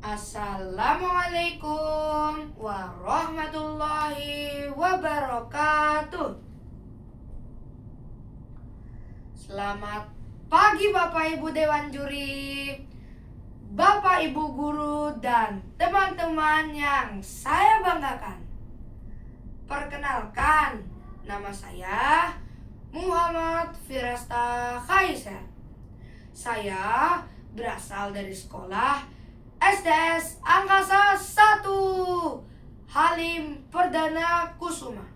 Assalamualaikum warahmatullahi wabarakatuh. Selamat pagi Bapak Ibu Dewan Juri, Bapak Ibu Guru, dan teman-teman yang saya banggakan. Perkenalkan, nama saya Muhammad Firasta Kaiser. Saya berasal dari sekolah SDS Angkasa 1 Halim Perdana Kusuma.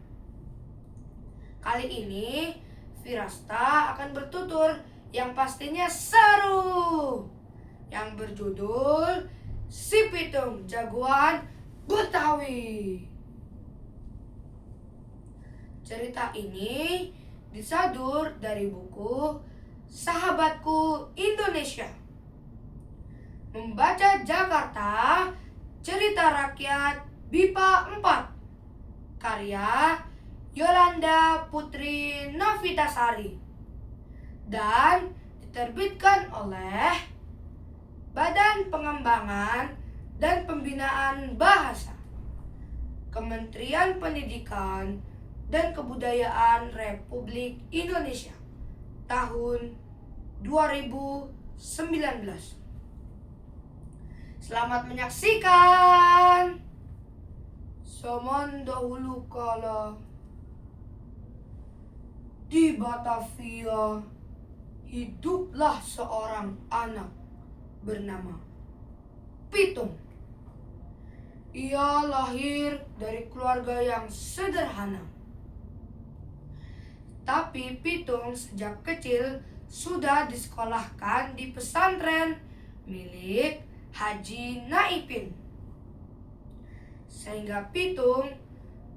Kali ini Firasta akan bertutur yang pastinya seru, yang berjudul Si Pitung Jagoan Betawi. Cerita ini disadur dari buku Sahabatku Indonesia. Membaca Jakarta, Cerita Rakyat BIPA 4, karya Yolanda Putri Novitasari, dan diterbitkan oleh Badan Pengembangan dan Pembinaan Bahasa, Kementerian Pendidikan dan Kebudayaan Republik Indonesia, tahun 2019. Selamat menyaksikan. Zaman dahulu kala, di Batavia, hiduplah seorang anak bernama Pitung. Ia lahir dari keluarga yang sederhana. Tapi Pitung sejak kecil sudah disekolahkan di pesantren milik Haji Naipin, sehingga Pitung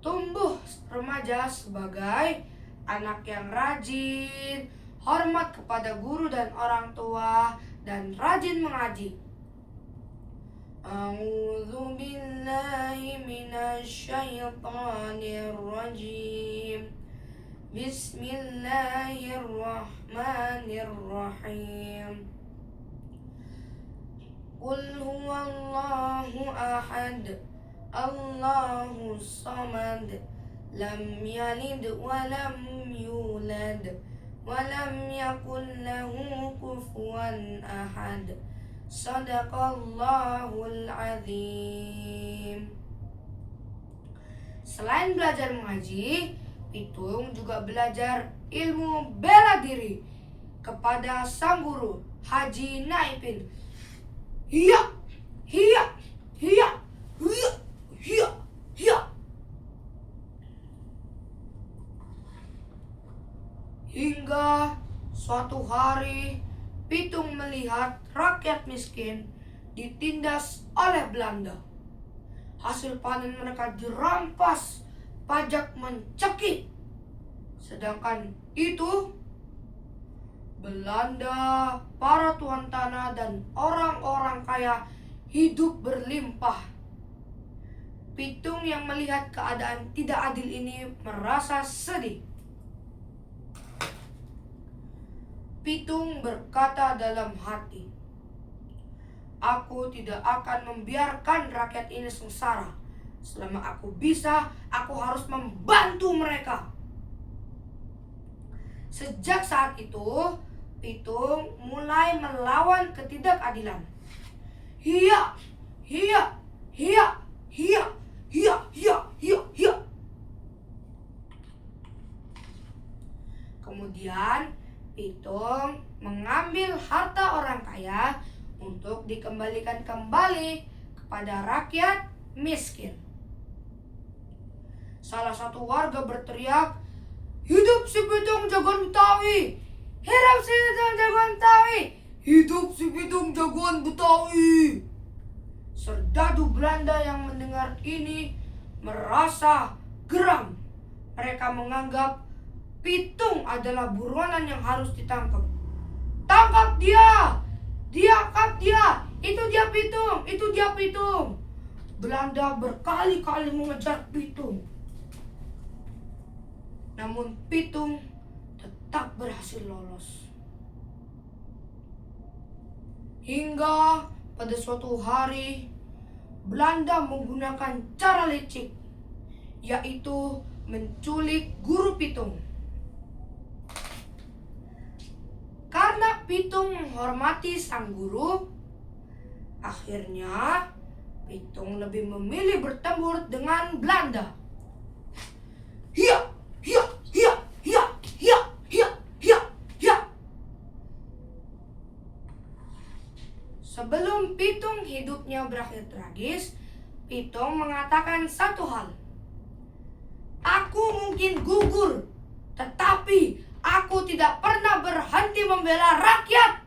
tumbuh remaja sebagai anak yang rajin, hormat kepada guru dan orang tua, dan rajin mengaji. A'udzu billahi minasyaitonir rajim. Bismillahirrahmanirrahim. Qul huwallahu ahad, Allahus samad, lam yalid wa lam yulad, wa lam yakul lahu kufuwan ahad. Shadaqallahul azim. Selain belajar mengaji, Pitung juga belajar ilmu bela diri kepada sang guru Haji Naipin. Hiya, hiya, hiya, hiya, hiya, hiya. Hingga suatu hari Pitung melihat rakyat miskin ditindas oleh Belanda. Hasil panen mereka dirampas, pajak mencekik. Sedangkan itu Belanda, para tuan tanah, dan orang-orang kaya hidup berlimpah. Pitung yang melihat keadaan tidak adil ini merasa sedih. Pitung berkata dalam hati, "Aku tidak akan membiarkan rakyat ini sengsara. Selama aku bisa, aku harus membantu mereka." Sejak saat itu, Pitung mulai melawan ketidakadilan. Hiya, hiya, hiya, hiya, hiya, hiya, hiya, hiya. Kemudian Pitung mengambil harta orang kaya untuk dikembalikan kembali kepada rakyat miskin. Salah satu warga berteriak, "Hidup si Pitung jagoan Betawi! Hidup si Pitung jagoan Betawi! Hidup si Pitung jagoan Betawi!" Serdadu Belanda yang mendengar ini merasa geram. Mereka menganggap Pitung adalah buronan yang harus ditangkap. "Tangkap dia! Tangkap dia! Itu dia Pitung! Itu dia Pitung!" Belanda berkali-kali mengejar Pitung. Namun Pitung tetap berhasil lolos. Hingga pada suatu hari Belanda menggunakan cara licik, yaitu menculik guru Pitung. Karena Pitung menghormati sang guru, akhirnya Pitung lebih memilih bertempur dengan Belanda. Hiya, hiya, hiya, hiya, hiya, hiya, hiya, hiya. Sebelum Pitung hidupnya berakhir tragis, Pitung mengatakan satu hal. Aku mungkin gugur, tetapi aku tidak pernah berhenti membela rakyat.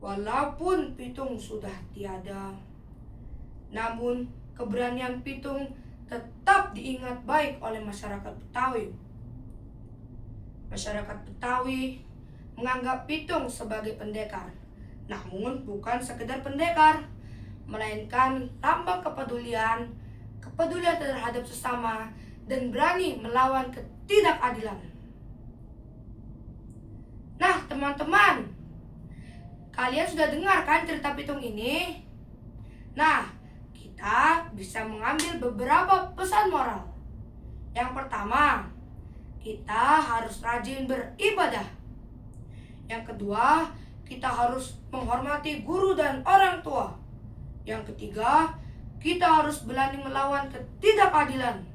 Walaupun Pitung sudah tiada, namun keberanian Pitung tetap diingat baik oleh masyarakat Betawi. Masyarakat Betawi menganggap Pitung sebagai pendekar, namun bukan sekedar pendekar, melainkan lambang kepedulian terhadap sesama dan berani melawan ketidakadilan. Nah, teman-teman, kalian sudah dengar kan cerita Pitung ini? Nah, kita bisa mengambil beberapa pesan moral. Yang pertama, kita harus rajin beribadah. Yang kedua, kita harus menghormati guru dan orang tua. Yang ketiga, kita harus berani melawan ketidakadilan.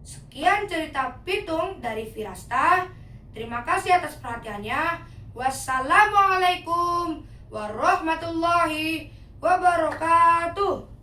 Sekian cerita Pitung dari Virasta. Terima kasih atas perhatiannya. Wassalamualaikum warahmatullahi wabarakatuh.